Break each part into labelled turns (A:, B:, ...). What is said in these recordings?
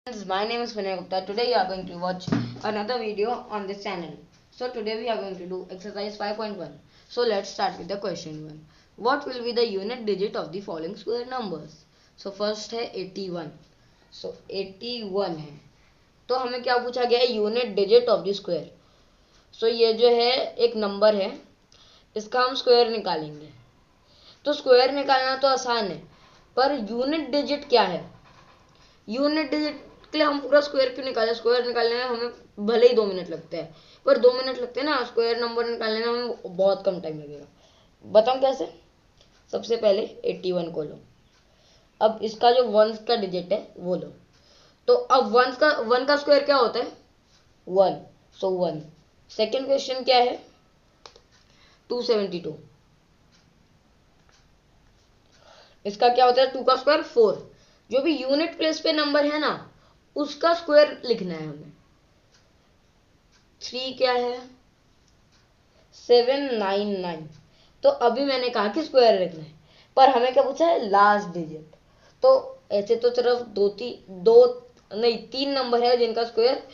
A: Friends, my name is Vinay Gupta. Today you are going to watch another video on this channel. So today we are going to do exercise 5.1. So let's start with the question 1. What will be the unit digit of the following square numbers? So first है 81. So 81 है. तो हमें क्या पूछा गया है? Unit digit of the square. So ये जो है एक नंबर है, इसका हम स्क्वायर निकालेंगे. तो स्क्वायर निकालना तो आसान है, पर यूनिट डिजिट क्या है? यूनिट डिजिट के लिए हम पूरा स्क्वायर क्यों निकालें? स्क्वायर निकालने में हमें भले ही 2 मिनट लगते हैं, पर 2 मिनट लगते हैं ना, स्क्वायर नंबर निकालने में हमें बहुत कम टाइम लगेगा. बताऊं कैसे? सबसे पहले 81 को लो. अब इसका जो वंस का डिजिट है वो लो. तो अब वन का स्क्वायर क्या होता है? 1. सो 1. सेकेंड क्वेश्चन क्या है? 272. इसका क्या होता है? 2 का स्क्वायर 4. जो भी यूनिट प्लेस पे नंबर है ना, उसका स्क्वायर लिखना है हमें. 3 क्या है? 799. तो अभी मैंने कहा कि स्क्वायर लिखना है, पर हमें क्या पूछा है? Last digit. तो ऐसे तो सिर्फ तीन नंबर है जिनका स्क्वायर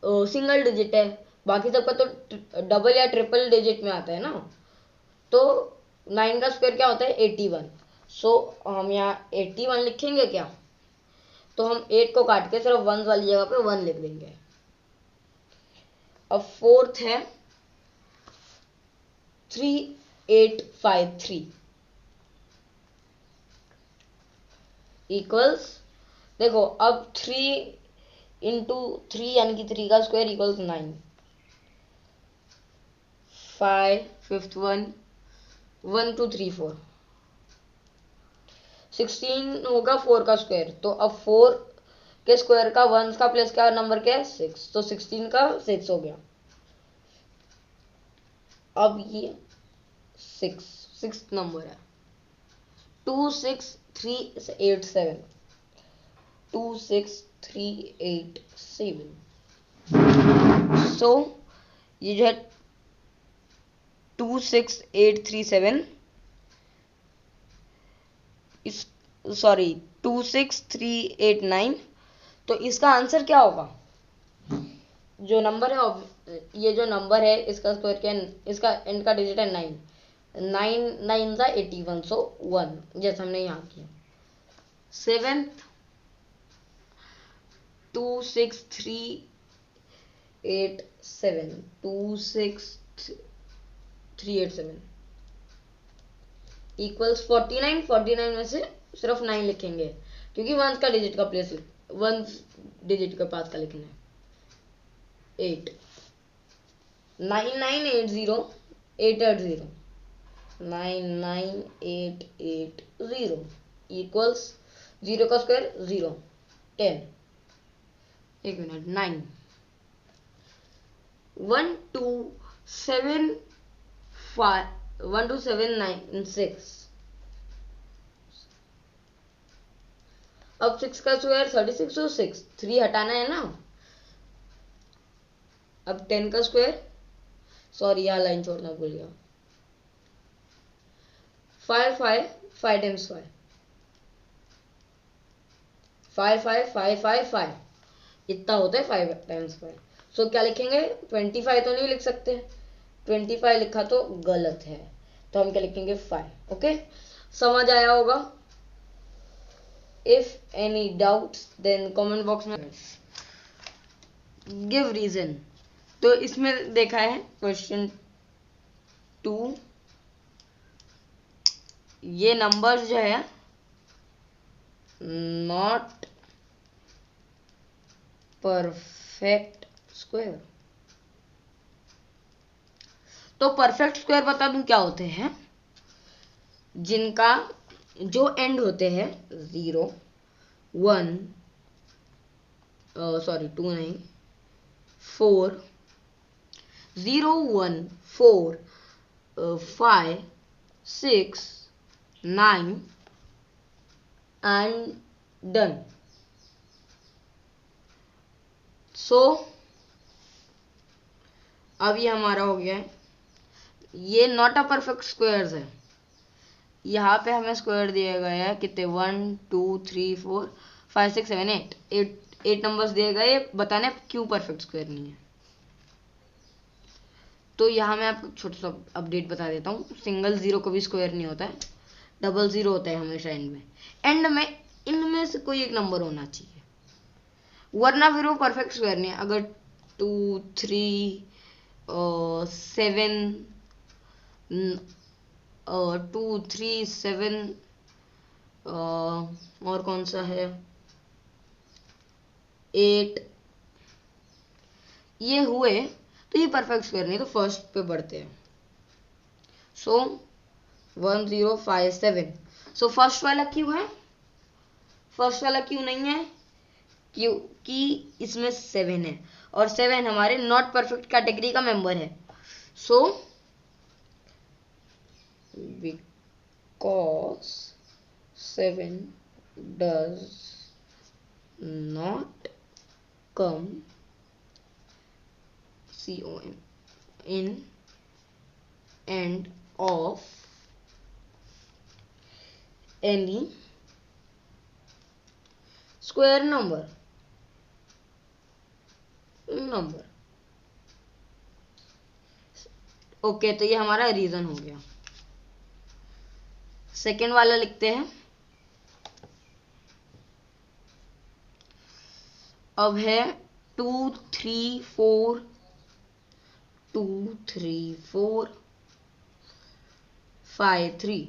A: सिंगल डिजिट है. बाकी सबका तो डबल या ट्रिपल डिजिट में आता है ना. तो 9 का स्क्वायर क्या होता है? 81. सो हम यहाँ 81 लिखेंगे क्या? तो हम 8 को काट के सिर्फ 1 वाली जगह पे 1 लिख देंगे. अब फोर्थ है 3853 इक्वल्स. देखो अब 3 इंटू 3 यानी कि 3 का स्क्वायर इक्वल्स 9. 5 fifth one 1 2 3 4. 16 होगा 4 का स्क्वायर. तो अब 4 के स्क्वायर का वंस का प्लेस क्या नंबर क्या है? 6. तो 16 का 6 हो गया. अब ये 6 नंबर है. 26387. 26387. सो ये जो है 26837 इस 26389. तो इसका आंसर क्या होगा? जो नंबर है, ये जो नंबर है इसका स्क्वायर क्या है? इसका एंड का डिजिट है 9. 9 सा 81. सो 1 जैसे हमने यहाँ किया. सेवेंथ 26387. 26387 इक्वल्स 49. 49 में से सिर्फ 9 लिखेंगे, क्योंकि वंस का डिजिट का प्लेस वंस डिजिट के पास का लिखना है. 8 9980 880 99880 इक्वल्स 0 का स्क्वायर 0. 10. एक मिनट. 9 12796. अब 6 का स्क्वायर 36. तो 6 3 हटाना है ना. अब 10 का स्क्वायर, सॉरी यहाँ लाइन छोड़ना भूल गया. 5 5 5 टाइम्स 5. 5 5 5 5 5 इतना होता है 5 टाइम्स 5. सो क्या लिखेंगे? 25 तो नहीं लिख सकते. 25 लिखा तो गलत है, तो हम क्या लिखेंगे? 5. ओके, समझ आया होगा. If any doubts then comment box में गिव रीजन. तो इसमें देखा है क्वेश्चन 2, ये नंबर्स जो है नॉट परफेक्ट स्क्वायर. तो परफेक्ट स्क्वायर बता दूं क्या होते हैं? जिनका जो एंड होते हैं 0 1 2 नहीं 4 0 1 4 5 6 9 एंड डन. सो अब ये हमारा हो गया है. ये नॉट अ परफेक्ट स्क्वायर्स है. यहाँ पे हमें स्क्वायर दिया गया है कितने? 1 2 3 4 5 6 7 8 8 नंबर्स दिए गए, बताने क्यों परफेक्ट स्क्वायर नहीं है। तो यहाँ मैं आपको छोटा सा अपडेट बता देता हूँ, सिंगल जीरो कभी स्क्वायर नहीं होता है, डबल जीरो होता है हमेशा एंड में। एंड में इनमें से कोई एक नंबर होना चाहिए, वरना फिर वो परफेक्ट स्क्वायर नहीं है। अगर 2 3 7 2 3 7 और कौन सा है 8 ये हुए तो ये परफेक्ट स्क्वायर नहीं, तो फर्स्ट पे बढ़ते हैं। सो 1 0 5 7, सो फर्स्ट वाला क्यों है, फर्स्ट वाला क्यों नहीं है, क्योंकि इसमें 7 है और 7 हमारे नॉट परफेक्ट कैटेगरी का मेंबर है। So because 7 does not come COM in end of any square number okay, तो ये हमारा रीजन हो गया। सेकेंड वाला लिखते हैं। अब है 2 3 4 2 3 4 5 3।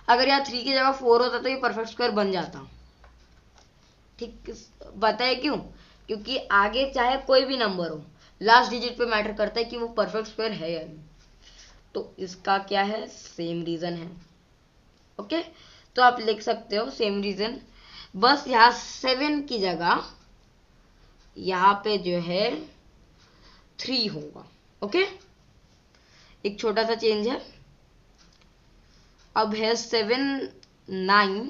A: अगर यहाँ 3 की जगह 4 होता तो ये परफेक्ट स्क्वायर बन जाता। ठीक, बताए क्यों, क्योंकि आगे चाहे कोई भी नंबर हो, लास्ट डिजिट पे मैटर करता है कि वो परफेक्ट स्क्वायर है या नहीं। तो इसका क्या है, सेम रीजन है। ओके, तो आप लिख सकते हो सेम रीजन, बस यहाँ 7 की जगह यहाँ पे जो है 3 होगा। ओके, एक छोटा सा चेंज है। अब है 7 9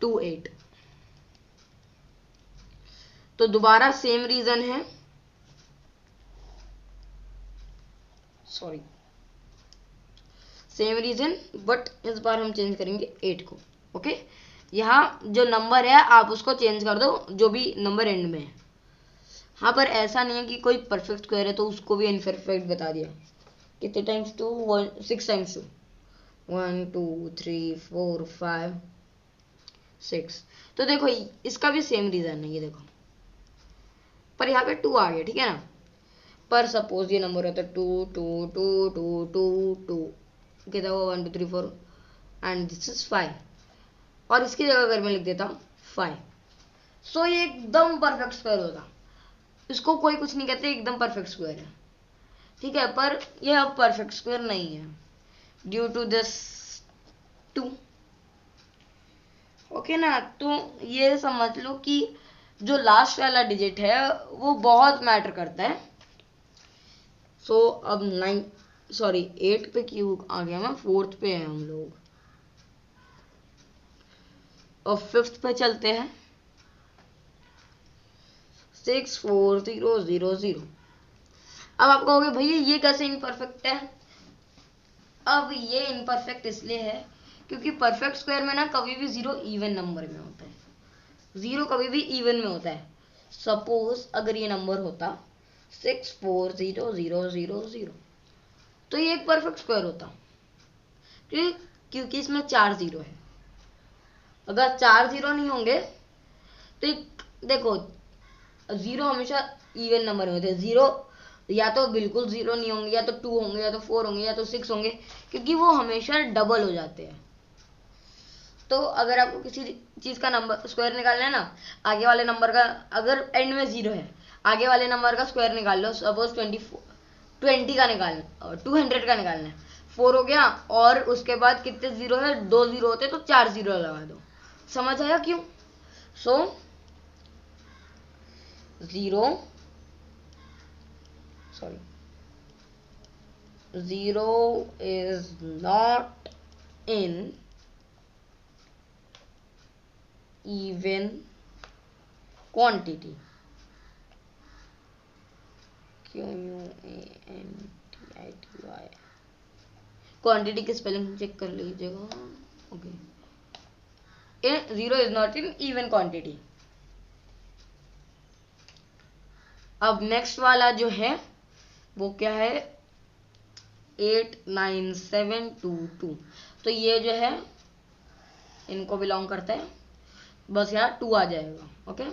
A: 2 8, तो दोबारा सेम रीजन है, सॉरी सेम रीजन, बट इस बार हम चेंज करेंगे 8 को। ओके, यहाँ जो नंबर है आप उसको चेंज कर दो, जो भी नंबर एंड में है। हाँ, पर ऐसा नहीं है कि कोई परफेक्ट स्क्वायर है तो उसको भी इनपरफेक्ट बता दिया। कितने टाइम्स 2, 6 टाइम्स 2, 1 2 3 4 5 6। तो देखो इसका भी सेम रीजन है, ये देखो, पर यहाँ पे 2 आ गया, ठीक है ना। पर सपोज ये नंबर होता है 2 2 2 2 2 2, कितना हुआ 1 2 3 4 एंड दिस इज 5, और इसकी जगह अगर मैं लिख देता हूँ 5, सो ये एकदम परफेक्ट स्क्वायर होता। इसको कोई कुछ नहीं कहते, एकदम परफेक्ट स्क्वायर है, ठीक है। पर ये अब परफेक्ट स्क्वायर नहीं है ड्यू टू दिस 2। ओके ना, तो ये समझ लो कि जो लास्ट वाला डिजिट है वो बहुत मैटर करता है। सो अब 8 पे क्यों आ गया मैं, 4th पे है हम लोग। और 5th पे चलते हैं, 6 4 0 0 0। अब आप कहोगे भैया ये कैसे इनपरफेक्ट है। अब ये इनपरफेक्ट इसलिए है क्योंकि परफेक्ट स्क्वायर में ना कभी भी 0 इवन नंबर में होता है, 0 कभी भी इवन में होता है। सपोज अगर ये नंबर होता 6 4 0 0 0 0, तो ये एक परफेक्ट स्क्वायर होता, क्योंकि इसमें 4 0 है। अगर 4 0 नहीं होंगे तो देखो 0 हमेशा इवन नंबर में होते हैं। 0 या तो बिल्कुल 0 नहीं होंगे, या तो 2 होंगे, या तो 4 होंगे, या तो 6 होंगे, क्योंकि वो हमेशा डबल हो जाते हैं। तो अगर आपको किसी चीज का नंबर स्क्वायर निकालना है ना, आगे वाले नंबर का, अगर एंड में 0 है, आगे वाले नंबर का स्क्वायर निकाल लो। सपोज 20 का निकालना, 200 का निकालना है, 4 हो गया, और उसके बाद कितने 0 है, 2 0 होते, तो 4 0 लगा दो। समझ आया क्यों। सो 0 is not in even quantity। QUANTITY, quantity की स्पेलिंग चेक कर लीजिएगा। Okay, 0 is not in even quantity. अब नेक्स्ट वाला जो है वो क्या है 89722, तो ये जो है इनको बिलोंग करता है, बस यहाँ 2 आ जाएगा. ओके,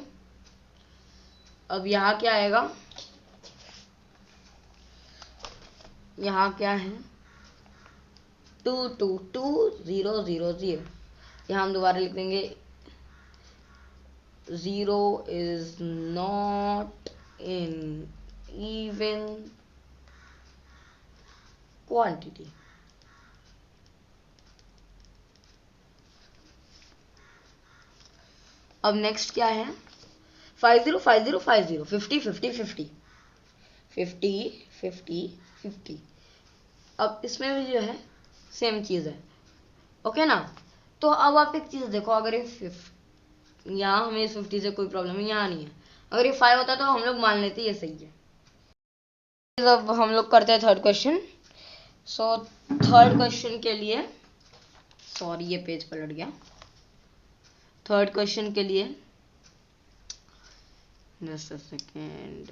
A: अब यहाँ क्या आएगा, यहाँ क्या है 222000. यहाँ हम दोबारा लिख देंगे 0 is not in even quantity. अब नेक्स्ट क्या है 505050 50 50 50 50 50 50. अब इसमें भी जो है सेम चीज है. ओके ना. तो अब आप एक चीज देखो, अगर ये यहाँ हमें इस 50 से कोई प्रॉब्लम यहाँ नहीं है. अगर ये 5 होता तो हम लोग मान लेते ये सही है. अब हम लोग करते हैं third question. So third question के लिए, सॉरी ये पेज पलट गया. थर्ड क्वेश्चन के लिए just a second,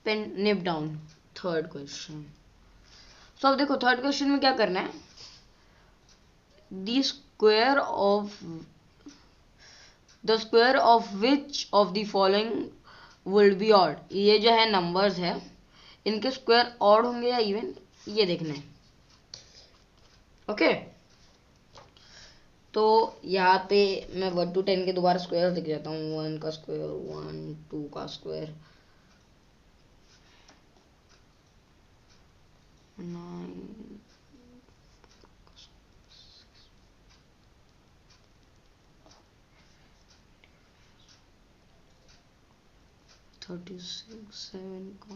A: pen nip down third question. So अब देखो थर्ड क्वेश्चन में क्या करना है, the square of which of the following will be odd. ये जो है नंबर्स है, इनके स्क्वायर ऑड होंगे या इवन, ये देखना है. ओके, तो यहाँ पे मैं 1 to 10 के दोबारा स्क्वायर लिख जाता हूँ. 1 का स्क्वायर 1, 2 का स्क्वायर 9, 36 7 का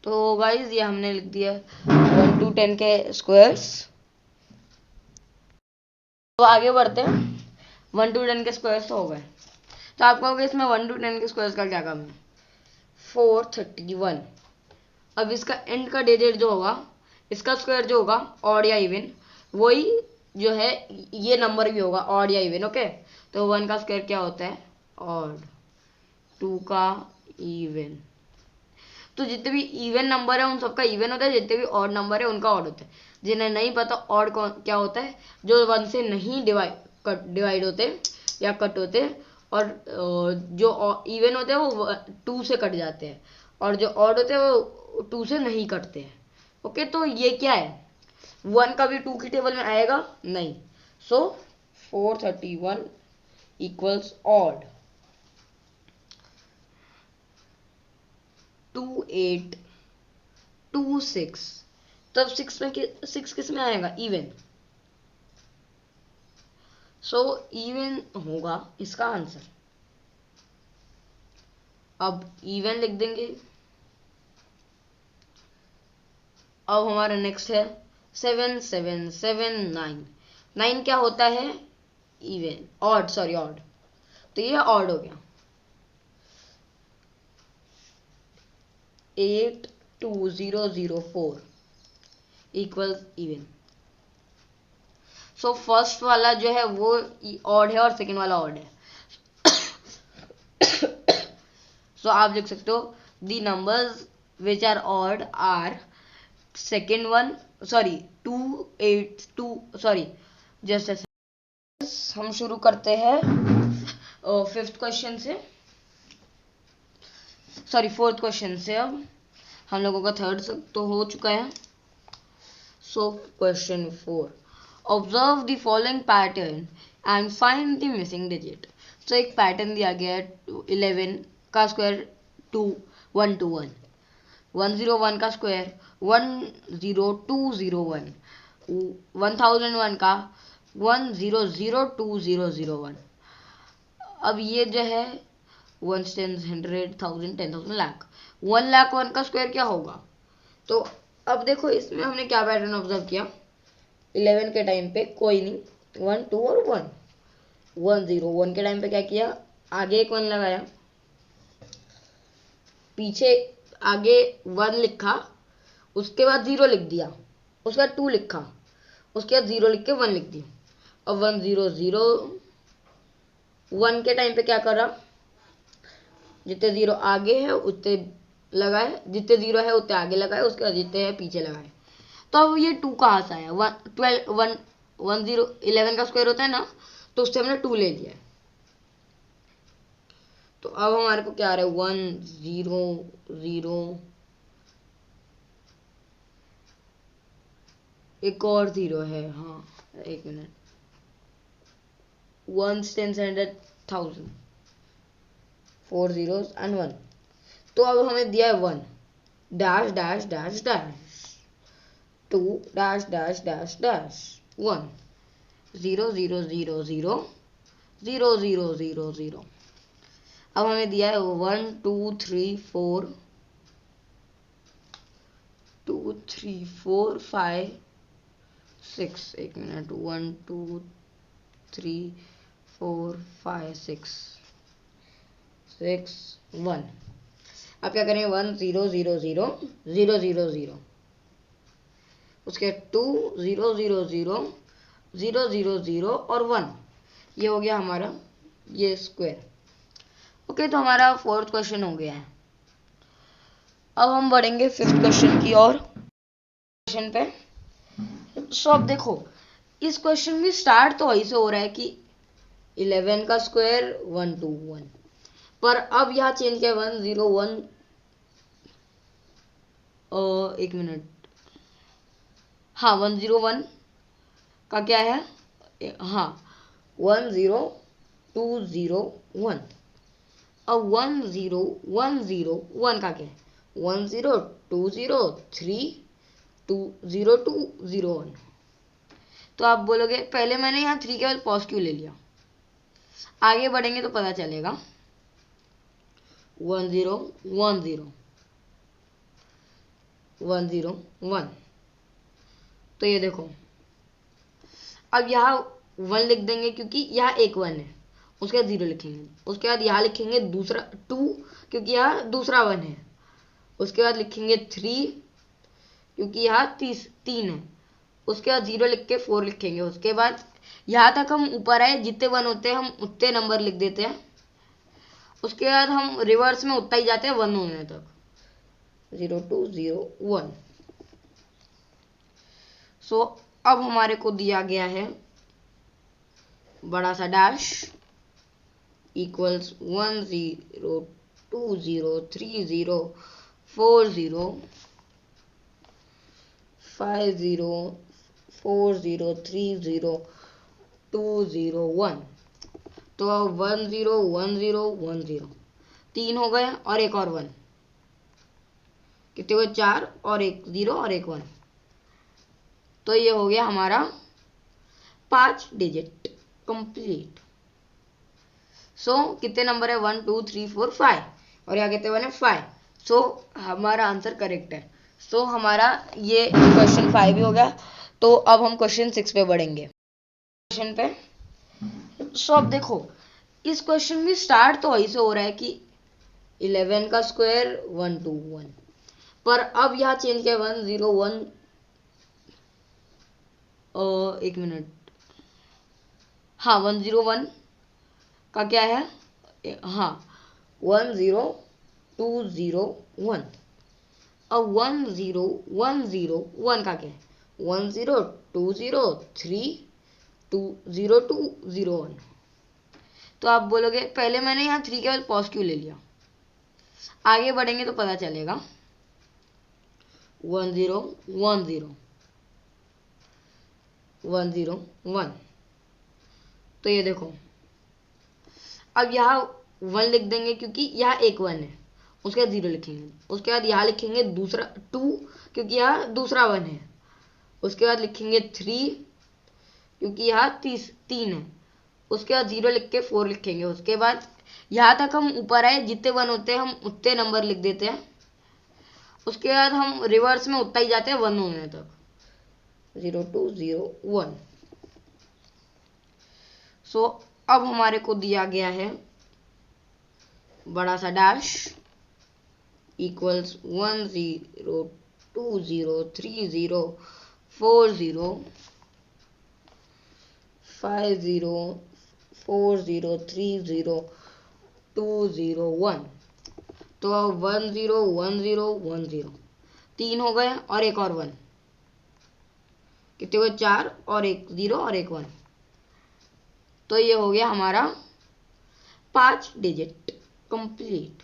A: तो गाइज ये हमने लिख दिया 1 to 10 के स्क्वायर्स. तो आगे बढ़ते हैं. 1 to 10 के स्क्वायर्स तो हो गए. तो आप कहोगे इसमें 1 to 10 के स्क्वायर्स का क्या काम है. 431. अब इसका एंड का डिजिट जो होगा, इसका स्क्वायर जो होगा ऑड या इवन, वही जो है ये नंबर भी होगा ऑड या इवन. ओके, तो 1 का स्क्वायर क्या होता है ऑड, 2 का इवन. तो जितने भी इवन नंबर है उन सबका इवन होता है, जितने भी ऑड नंबर है उनका ऑड होता है. जिन्हें नहीं पता ऑड क्या होता है, जो 1 से नहीं डिवाइड होते या कट होते, और जो इवन होते हैं वो 2 से कट जाते हैं, और जो ऑड होते हैं वो 2 से नहीं कटते हैं. ओके, तो ये क्या है 1 का भी 2 की टेबल में आएगा नहीं. सो 431 इक्वल्स ऑड 2826. तब 6 किस में आएगा इवन. सो इवन होगा इसका आंसर. अब इवन लिख देंगे. अब हमारा नेक्स्ट है 7779. 9 क्या होता है इवन, ऑड, सॉरी ऑड, तो ये ऑड हो गया. 82004 इक्वल्स इवन. सो फर्स्ट वाला जो है वो ऑड है और सेकंड वाला ऑड है. सो आप लिख सकते हो the numbers which are odd are second one, sorry 282, sorry just. हम शुरू करते हैं फिफ्थ क्वेश्चन से, सॉरी फोर्थ क्वेश्चन से. अब हम लोगों का थर्ड तो हो चुका है. So question 4, observe the following pattern and find the missing digit. तो एक पैटर्न दिया गया है 11 का स्क्वायर 121, 101 का स्क्वायर 10201, 1001 का 100201. अब ये जो है 1 10 100 1000 10,000 लाख, 1 लाख 1 का स्क्वायर क्या होगा. तो अब देखो इसमें हमने क्या पैटर्न ऑब्जर्व किया. 11 के टाइम पे कोई नहीं, 1 2 और 1 1 0। 1 के टाइम पे क्या किया, आगे एक 1 लगाया, पीछे आगे 1 लिखा, उसके बाद 0 लिख दिया, उसके बाद 2 लिखा, उसके बाद 0 लिख के 1 लिख दिया। अब 1 0 0। 1 के टाइम पे क्या करा, जितने 0 आगे है उतने लगाए, जितने 0 है उतने आगे लगाए, उसके बाद जितने हैं पीछे लगाए। तो अब ये 2 कहाँ से आया, 1 0 11 का स्क्वायर होता है ना, तो उससे हमने 2 ले लिया है। तो अब हमारे को क्या आ रहा है, 1 0 0, एक और 0 है, हाँ एक मिनट, 1 10 100 1000, 4 zeros and 1। तो अब हमें दिया है 1 dash dash dash dash 2 dash dash dash dash 1 0 0 0 0 0 0 0 0। अब हमें दिया है 1 2 3 4 2 3 4 5 6, एक मिनट, 1 2 3 4 5 6 6 1। अब क्या करें, 1 0 0 0 0 0 0, उसके 2 0 0 0 0 0 0 और 1। ये हो गया हमारा ये स्क्वायर। ओके, तो हमारा 4th क्वेश्चन हो गया है। अब हम बढ़ेंगे 5th क्वेश्चन की ओर, क्वेश्चन पे। सो अब देखो, इस क्वेश्चन में स्टार्ट तो वही से हो रहा है कि 11 का स्क्वायर 1 2 1, पर अब यहाँ चेंज किया 1 0 1, एक मिनट, हाँ 1 0 1 का क्या है, हाँ 1 0 2 0 1। अब 1 0 1 0 1 का क्या है, 1 0 2 0 3 2 0 2 0 1। तो आप बोलोगे पहले मैंने यहाँ 3 के बाद पॉज क्यों ले लिया, आगे बढ़ेंगे तो पता चलेगा। 1 0 1 0 1 0 1। तो ये देखो, अब यहाँ 1 लिख देंगे क्योंकि यहाँ एक 1 है, उसके बाद 0 लिखेंगे, उसके बाद यहाँ लिखेंगे दूसरा 2 क्योंकि यहाँ दूसरा 1 है, उसके बाद लिखेंगे 3 क्योंकि यहाँ 3 है, उसके बाद 0 लिख के 4 लिखेंगे। उसके बाद यहाँ तक हम ऊपर आए, जितने 1 होते हैं हम उतने नंबर लिख देते हैं, उसके बाद हम रिवर्स में उतना ही जाते हैं 1 होने तक, 0 2 0 1। सो अब हमारे को दिया गया है बड़ा सा डैश इक्वल्स 1 0 2 0 3 0 4 0 5 0 4 0 3 0 2 0 1। तो 1 0 1 0 1 0, 3 हो गए और एक और 1, कितने हुए, 4 और एक 0 और एक 1। तो ये हो गया हमारा 5 डिजिट कंप्लीट। सो कितने नंबर है, 1 2 3 4 5, और यहाँ कितने 1 है, 5। सो हमारा आंसर करेक्ट है। सो हमारा ये क्वेश्चन 5 भी हो गया। तो अब हम क्वेश्चन 6 पे बढ़ेंगे, क्वेश्चन पे। सो अब देखो, इस क्वेश्चन में स्टार्ट तो वही से हो रहा है कि 11 का स्क्वायर 1 2 1, पर अब यहाँ चेंज किया 1 0 1, एक मिनट, हाँ 1 0 1 का क्या है, हाँ 1 0 2 0 1। अब 1 0 1 0 1 का क्या है, 1 0 2 0 3 2 0 2 0 1। तो आप बोलोगे पहले मैंने यहाँ 3 के बाद पॉज क्यों ले लिया, आगे बढ़ेंगे तो पता चलेगा। 1 0 1 0 1 0 1। तो ये देखो, अब यहाँ 1 लिख देंगे क्योंकि यहाँ एक 1 है, उसके बाद 0 लिखेंगे, उसके बाद यहाँ लिखेंगे दूसरा 2 क्योंकि यहाँ दूसरा 1 है, उसके बाद लिखेंगे 3 क्योंकि यहाँ 3 है, उसके बाद 0 लिख के 4 लिखेंगे। उसके बाद यहाँ तक हम ऊपर आए, जितने 1 होते हैं हम उतने नंबर लिख देते हैं, उसके बाद हम रिवर्स में उतना ही जाते हैं 1 होने तक, 0201। सो अब हमारे को दिया गया है बड़ा सा डैश इक्वल्स 10, 30, 40, 50, 40, 30, 201। तो 10, 10, 10 तीन हो गए और एक और 1, कितने हुए 4 और एक 0 और एक 1। तो ये हो गया हमारा 5 डिजिट कंप्लीट।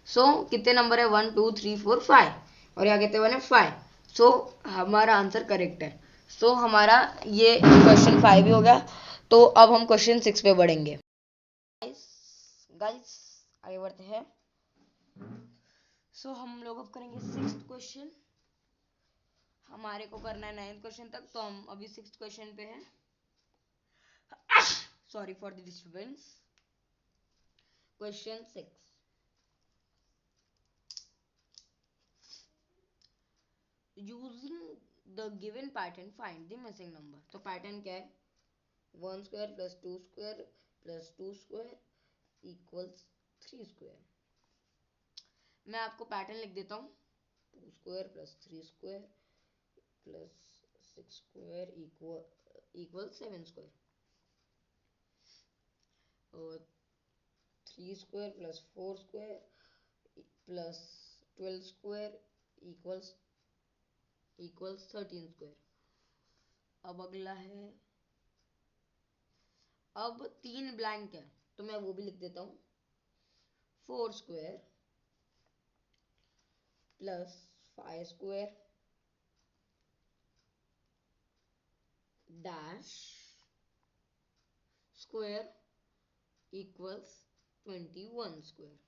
A: सो कितने नंबर है 1 2 3 4 5 और यहाँ कितने बने 5। सो हमारा आंसर करेक्ट है। सो हमारा ये क्वेश्चन 5 भी हो गया। तो अब हम क्वेश्चन 6 पे बढ़ेंगे। गाइस आगे बढ़ते हैं। सो हम लोग अब करेंगे 6th क्वेश्चन। हमारे को करना है 9th क्वेश्चन तक, तो हम अभी 6th क्वेश्चन पे हैं। Sorry for the disturbance. Question 6, using the given pattern find the missing number. तो पैटर्न क्या है 1 square plus 2 square plus 2 square equals 3 square. मैं आपको पैटर्न लिख देता हूँ 2 square plus 3 square plus 6 square equal 7 square और 3 square plus 4 square plus 12 square equals 13 square. अब अगला है, अब 3 ब्लैंक है तो मैं वो भी लिख देता हूँ 4 square plus 5 square dash square equals 21 square.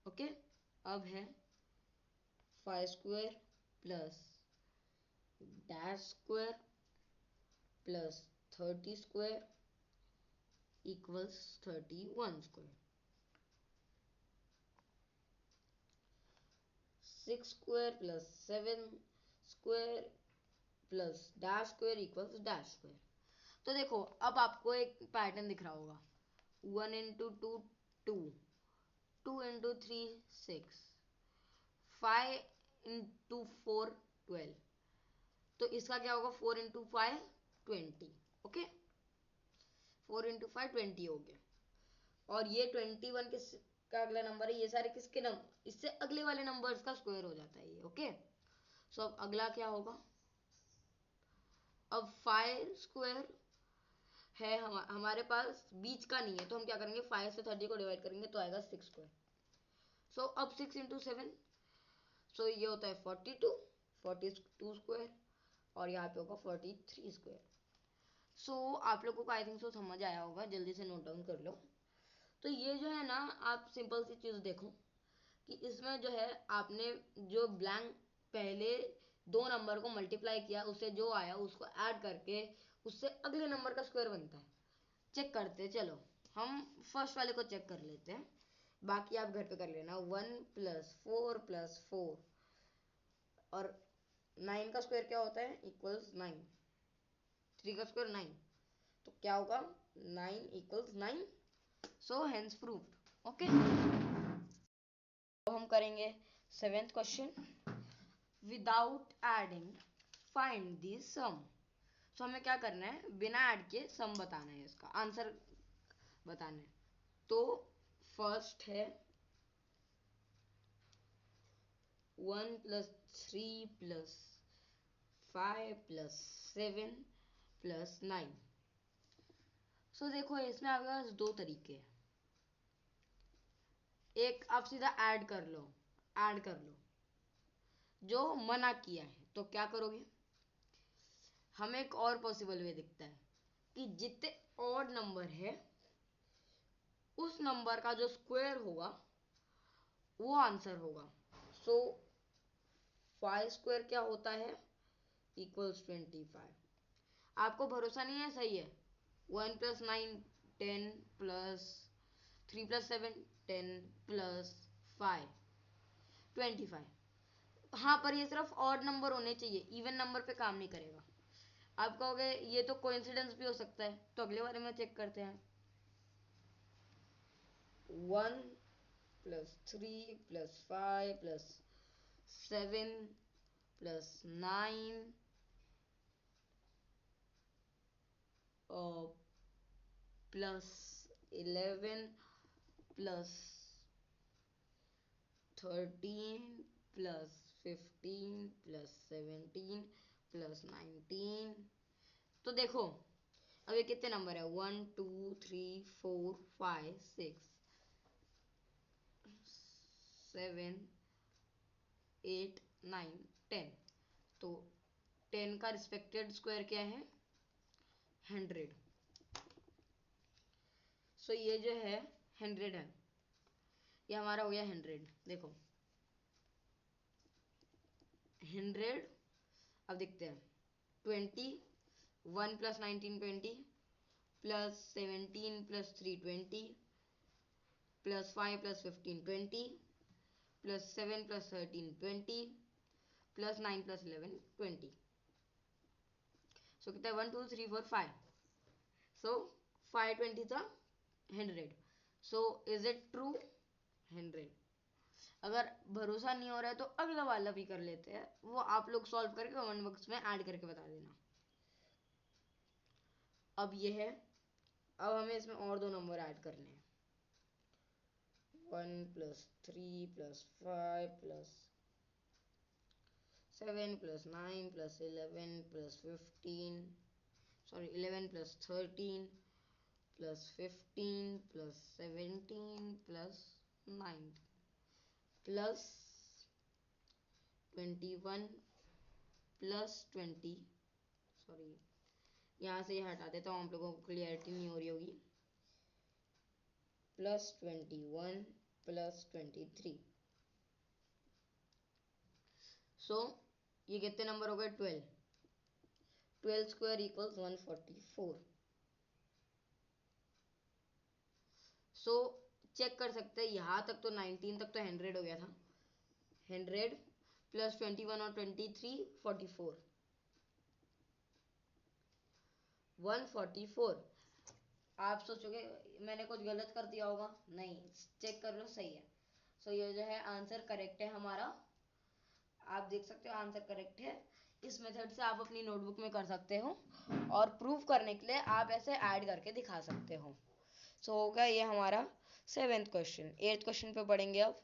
A: Okay, अब है 5 square plus dash square plus 30 square equals 31 square. 6 square plus 7 square plus dash square equals dash square. तो देखो अब आपको एक पैटर्न दिख रहा होगा 1 इंटू 2 2, 2 इंटू 3 6, 5 इंटू 4 12। तो इसका क्या होगा 4 इंटू 5 20। ओके, 4 इंटू 5 20 हो गया। और ये 21 किसका अगला नंबर है, ये सारे किसके नंबर, इससे अगले वाले नंबर्स का स्क्वायर हो जाता है ये। ओके, सो अब अगला क्या होगा, अब 5 स्क्वायर है हमारे पास बीच का नहीं है, तो हम क्या करेंगे 5 से 30 को डिवाइड करेंगे तो आएगा 6 स्क्वायर। सो अब 6 इंटू 7, सो ये होता है 42 स्क्वायर और यहाँ पे होगा 43 स्क्वायर। सो आप लोगों को आई थिंक सो समझ आया होगा, जल्दी से नोट डाउन कर लो। तो ये जो है ना, आप सिंपल सी चीज़ देखो कि इसमें जो है आपने जो ब्लैंक पहले दो नंबर को मल्टीप्लाई किया, उससे जो आया उसको ऐड करके उससे अगले नंबर का स्क्वायर बनता है। चेक करते हैं, चलो हम फर्स्ट वाले को चेक कर लेते हैं, बाकी आप घर पे कर लेना। 1 प्लस 4 प्लस 4 और 9 का स्क्वायर क्या होता है इक्वल्स 9, 3 का स्क्वायर 9, तो क्या होगा 9 equals 9। So hence proved. Okay, तो हम करेंगे 7th question, without adding find the sum. So हमें क्या करना है, बिना ऐड किए सम बताना है, इसका आंसर बताना है। तो फर्स्ट है 1 प्लस 3 प्लस 5 प्लस 7 प्लस 9। सो देखो इसमें आपके पास दो तरीके हैं, एक आप सीधा ऐड कर लो, ऐड कर लो जो मना किया है, तो क्या करोगे, हमें एक और पॉसिबल वे दिखता है कि जितने ऑड नंबर है उस नंबर का जो स्क्वायर होगा वो आंसर होगा। सो 5 स्क्वायर क्या होता है इक्वल्स 25। आपको भरोसा नहीं है, सही है, 1 प्लस 9 10 प्लस 3 प्लस 7 10 प्लस 5 25। हाँ, पर ये सिर्फ ऑड नंबर होने चाहिए, इवन नंबर पे काम नहीं करेगा। आप कहोगे ये तो कोइंसिडेंस भी हो सकता है, तो अगले बारे में चेक करते हैं। 1 plus 3 plus 5 plus 7 plus 9 plus 11 plus 13 plus 15 plus 17 plus 19। तो देखो अब ये कितने नंबर है, 1 2 3 4 5 6 7 8 9 10। तो 10 का रिस्पेक्टेड स्क्वायर क्या है, 100। सो ये जो है 100 है, ये हमारा हो गया 100। देखो 100। अब देखते हैं 20, 1 plus 19 20 plus 17 plus 3 20 plus 5 plus 15 20 plus 7 plus 13 20 plus 9 plus 11 20। सो कितना है, 1 2 3 4 5। सो 5 20 था 100। So is it true, 100। अगर भरोसा नहीं हो रहा है तो अगला वाला भी कर लेते हैं, वो आप लोग सॉल्व करके कमेंट बॉक्स में ऐड करके बता देना। अब ये है, अब हमें इसमें और दो नंबर ऐड करने हैं, 1 plus 3 plus 5 plus 7 plus 9 plus 11 plus 15, sorry 11 plus 13 plus 15 plus 17 plus 9 plus 21 plus 20, sorry यहाँ से ये हटा देता हूँ, आप लोगों को क्लियरिटी नहीं हो रही होगी, प्लस 21 प्लस 23। सो ये कितने नंबर हो गए, 12। 12 स्क्वायर इक्वल्स 144। सो चेक कर सकते हैं, यहाँ तक तो 19 तक तो 100 हो गया था, 100 प्लस 21 और 23 44, 144। आप सोचोगे मैंने कुछ गलत कर दिया होगा, नहीं, चेक कर लो सही है। सो ये जो है आंसर करेक्ट है हमारा, आप देख सकते हो आंसर करेक्ट है। इस मेथड से आप अपनी नोटबुक में कर सकते हो, और प्रूफ करने के लिए आप ऐसे ऐड करके दिखा सकते हो। सो होगा ये हमारा 7th क्वेश्चन। 8th क्वेश्चन पे पढ़ेंगे अब।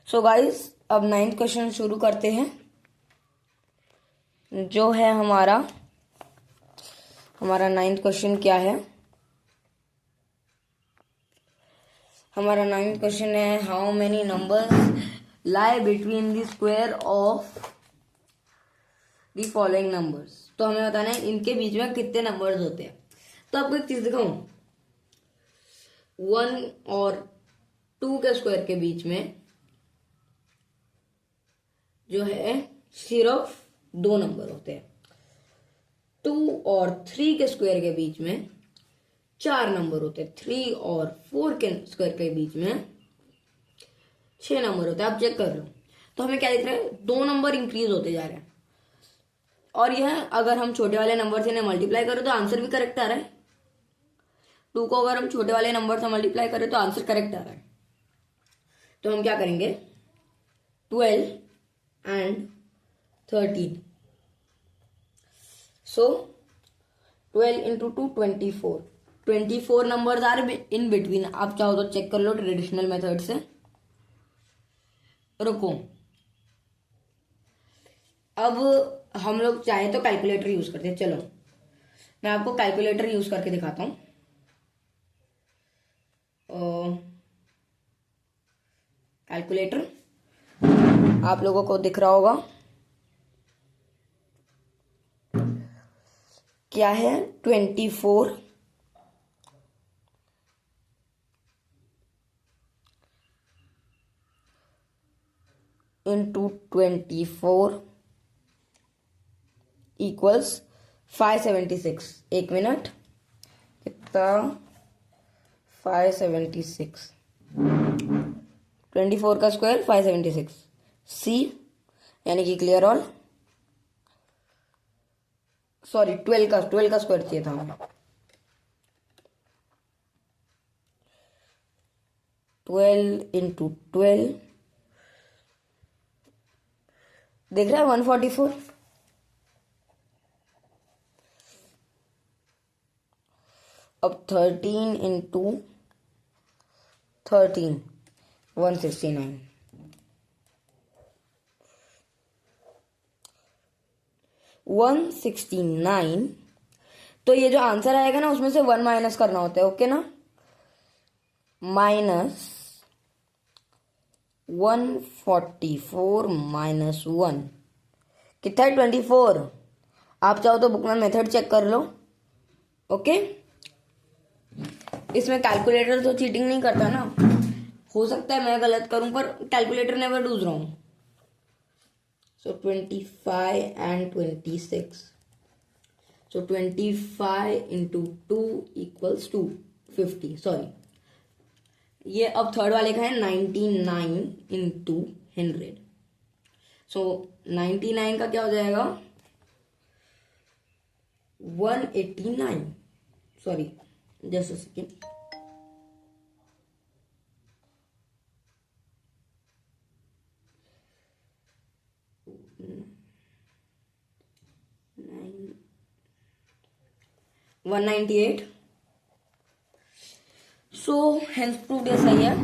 A: सो गाइस अब 9th क्वेश्चन शुरू करते हैं, जो है हमारा 9th क्वेश्चन क्या है। हमारा 9th क्वेश्चन है how many numbers lie between the square of the following numbers. तो हमें बताना है इनके बीच में कितने नंबर्स होते हैं। तो आपको एक चीज दिखाऊं, 1 और 2 के स्क्वायर के बीच में जो है सिर्फ 2 नंबर होते हैं। 2 और 3 के स्क्वायर के बीच में 4 नंबर होते हैं। 3 और 4 के स्क्वायर के बीच में 6 नंबर होते हैं। आप चेक कर लो, तो हमें क्या दिख रहा है, 2 नंबर इंक्रीज होते जा रहे हैं। और यह अगर हम छोटे वाले नंबर से मल्टीप्लाई करें तो आंसर भी करेक्ट आ रहा है। 2 को अगर हम छोटे वाले नंबर से मल्टीप्लाई करें तो आंसर करेक्ट आ रहा है। तो हम क्या करेंगे, 12 and 13। So 12 into 2 24। 24 numbers are in between. आप चाहो तो चेक कर लो ट्रेडिशनल मेथड से। रुको, अब हम लोग चाहे तो कैलकुलेटर यूज करते हैं। चलो मैं आपको कैलकुलेटर यूज करके दिखाता हूं। कैलकुलेटर आप लोगों को दिख रहा होगा, क्या है, 24 into 24 इक्वल्स 576। एक मिनट, कितना, 576। 24 का स्क्वायर 576। सी यानी कि क्लियर ऑल, सॉरी 12 का स्क्वायर चाहिए था हमें। 12 into 12 देख रहा है 144। अब 13 into 13 169। 169। तो ये जो आंसर आएगा ना उसमें से 1 माइनस करना होता है, ओके ना। माइनस 144 माइनस 1 कितना है, 24। आप चाहो तो बुक में मेथड चेक कर लो, ओके। इसमें कैलकुलेटर तो चीटिंग नहीं करता ना, हो सकता है मैं गलत करूं पर कैलकुलेटर नेवर डूज रहा हूं। So 25 and 26. So 25 into 2 equals 250। Sorry, ये अब थर्ड वाले का है 99 into 100। So 99 का क्या हो जाएगा, 189। Sorry just a second, one 198। So hence proved ये सही है।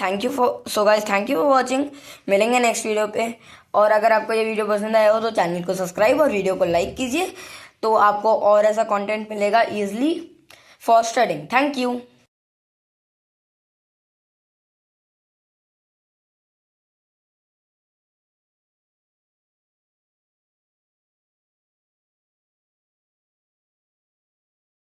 A: Thank you for watching. मिलेंगे नेक्स्ट वीडियो पे। और अगर आपको ये वीडियो पसंद आया हो तो चैनल को सब्सक्राइब और वीडियो को लाइक कीजिए, तो आपको और ऐसा कंटेंट मिलेगा easily for studying. Thank you.